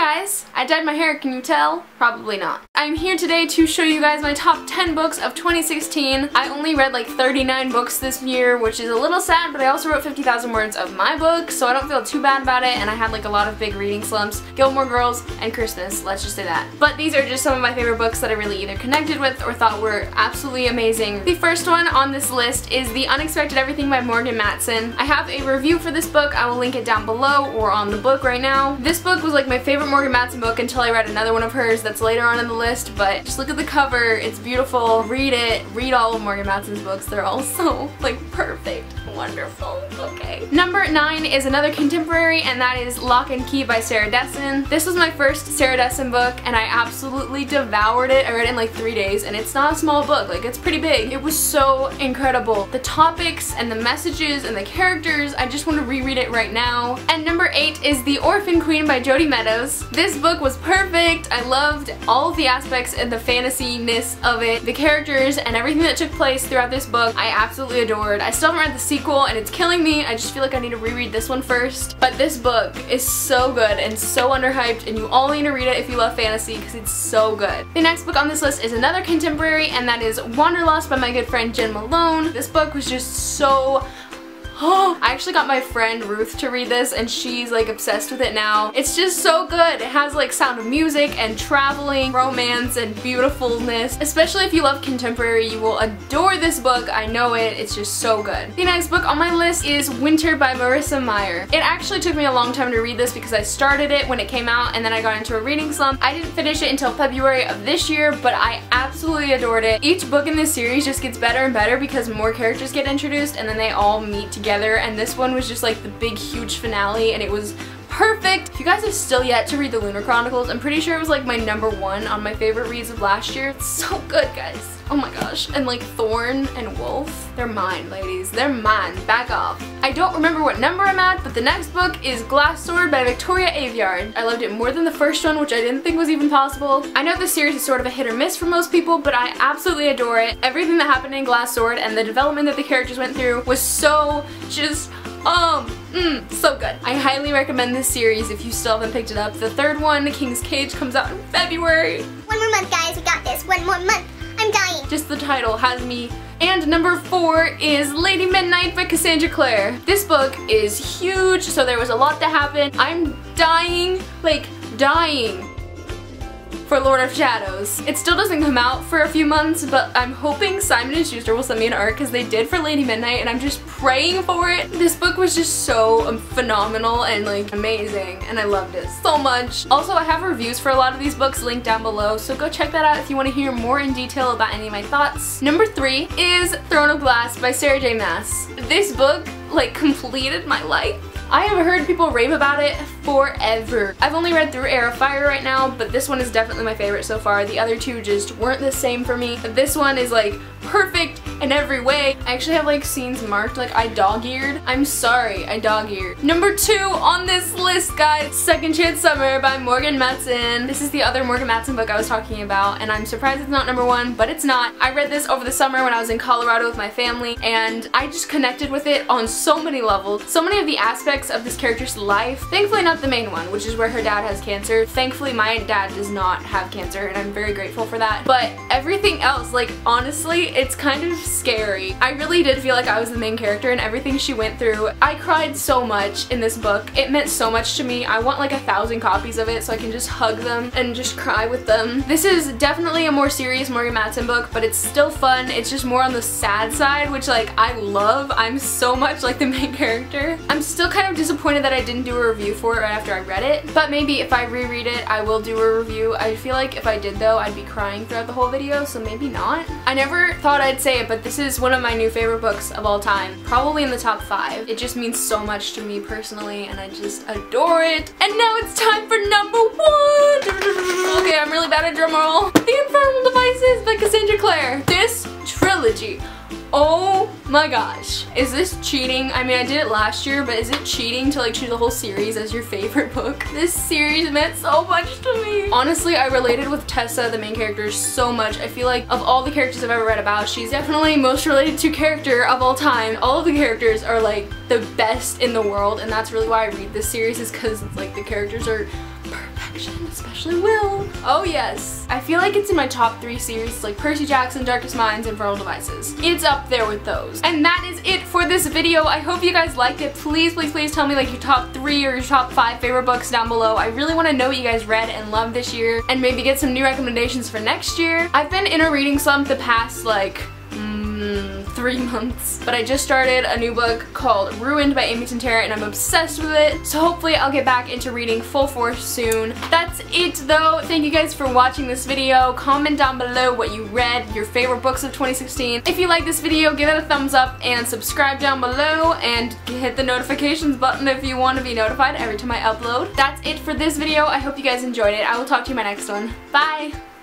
guys, I dyed my hair, can you tell? Probably not. I'm here today to show you guys my top 10 books of 2016. I only read like 39 books this year, which is a little sad, but I also wrote 50,000 words of my book, so I don't feel too bad about it, and I had like a lot of big reading slumps. Gilmore Girls and Christmas, let's just say that. But these are just some of my favorite books that I really either connected with or thought were absolutely amazing. The first one on this list is The Unexpected Everything by Morgan Matson. I have a review for this book. I will link it down below or on the book right now. This book was like my favorite Morgan Matson book until I read another one of hers that's later on in the list, but just look at the cover, it's beautiful, read it, read all of Morgan Matson's books, they're all so like perfect, wonderful, okay. Number 9 is another contemporary, and that is Lock and Key by Sarah Dessen. This was my first Sarah Dessen book and I absolutely devoured it. I read it in like 3 days and it's not a small book, like it's pretty big. It was so incredible. The topics and the messages and the characters, I just want to reread it right now. And number 8 is The Orphan Queen by Jody Meadows. This book was perfect. I loved all of the aspects and the fantasy-ness of it, the characters and everything that took place throughout this book. I absolutely adored. I still haven't read the sequel and it's killing me. I just feel like I need to reread this one first. But this book is so good and so underhyped, and you all need to read it if you love fantasy because it's so good. The next book on this list is another contemporary, and that is Wanderlust by my good friend Jen Malone. This book was just so I actually got my friend Ruth to read this and she's like obsessed with it now. It's just so good. It has like Sound of Music and traveling, romance, and beautifulness. Especially if you love contemporary, you will adore this book. I know it. It's just so good. The next book on my list is Winter by Marissa Meyer. It actually took me a long time to read this because I started it when it came out and then I got into a reading slump. I didn't finish it until February of this year, but I absolutely adored it. Each book in this series just gets better and better because more characters get introduced and then they all meet together, and this one was just like the big huge finale and it was perfect. If you guys have still yet to read the Lunar Chronicles, I'm pretty sure it was like my #1 on my favorite reads of last year. It's so good, guys. Oh my gosh. And like Thorn and Wolf, they're mine, ladies. They're mine. Back off. I don't remember what number I'm at, but the next book is Glass Sword by Victoria Aveyard. I loved it more than the first one, which I didn't think was even possible. I know this series is sort of a hit or miss for most people, but I absolutely adore it. Everything that happened in Glass Sword and the development that the characters went through was so just so good. I highly recommend this series if you still haven't picked it up. The third one, King's Cage, comes out in February. One more month, guys. We got this. One more month. I'm dying. Just the title has me. And number 4 is Lady Midnight by Cassandra Clare. This book is huge, so there was a lot that happened. I'm dying, like dying, for Lord of Shadows. It still doesn't come out for a few months, but I'm hoping Simon & Schuster will send me an arc because they did for Lady Midnight and I'm just praying for it. This book was just so phenomenal and like amazing and I loved it so much. Also, I have reviews for a lot of these books linked down below, so go check that out if you want to hear more in detail about any of my thoughts. Number 3 is Throne of Glass by Sarah J. Maas. This book like completed my life. I have heard people rave about it forever. I've only read through Heir of Fire right now, but this one is definitely my favorite so far. The other two just weren't the same for me. This one is like perfect in every way. I actually have like scenes marked, like I dog-eared. I'm sorry, I dog-eared. Number 2 on this list, guys, Second Chance Summer by Morgan Matson. This is the other Morgan Matson book I was talking about, and I'm surprised it's not number 1, but it's not. I read this over the summer when I was in Colorado with my family, and I just connected with it on so many levels. So many of the aspects of this character's life. Thankfully not the main one, which is where her dad has cancer. Thankfully my dad does not have cancer and I'm very grateful for that. But everything else, like honestly, it's kind of scary. I really did feel like I was the main character and everything she went through. I cried so much in this book. It meant so much to me. I want like 1,000 copies of it so I can just hug them and just cry with them. This is definitely a more serious Morgan Matson book, but it's still fun. It's just more on the sad side, which like I love. I'm so much like the main character. I'm still kind of disappointed that I didn't do a review for it right after I read it, but maybe if I reread it I will do a review. I feel like if I did though I'd be crying throughout the whole video, so maybe not. I never thought I'd say it, but this is one of my new favorite books of all time, probably in the top 5. It just means so much to me personally and I just adore it. And now it's time for number 1! Okay, I'm really bad at drumroll. The Infernal Devices by Cassandra Clare. This trilogy, oh my gosh. Is this cheating? I mean, I did it last year, but is it cheating to like choose a whole series as your favorite book? This series meant so much to me. Honestly, I related with Tessa, the main character, so much. I feel like of all the characters I've ever read about, she's definitely most related to character of all time. All of the characters are like the best in the world, and that's really why I read this series, is because like the characters are perfect. collection, especially Will. Oh yes. I feel like it's in my top 3 series, like Percy Jackson, Darkest Minds, Infernal Devices. It's up there with those. And that is it for this video. I hope you guys liked it. Please, please, please tell me like your top 3 or your top 5 favorite books down below. I really want to know what you guys read and loved this year, and maybe get some new recommendations for next year. I've been in a reading slump the past like 3 months, but I just started a new book called Ruined by Amy Tintera, and I'm obsessed with it, so hopefully I'll get back into reading full force soon. That's it though. Thank you guys for watching this video. Comment down below what you read, your favorite books of 2016. If you like this video, give it a thumbs up and subscribe down below, and hit the notifications button if you want to be notified every time I upload. That's it for this video. I hope you guys enjoyed it. I will talk to you in my next one. Bye!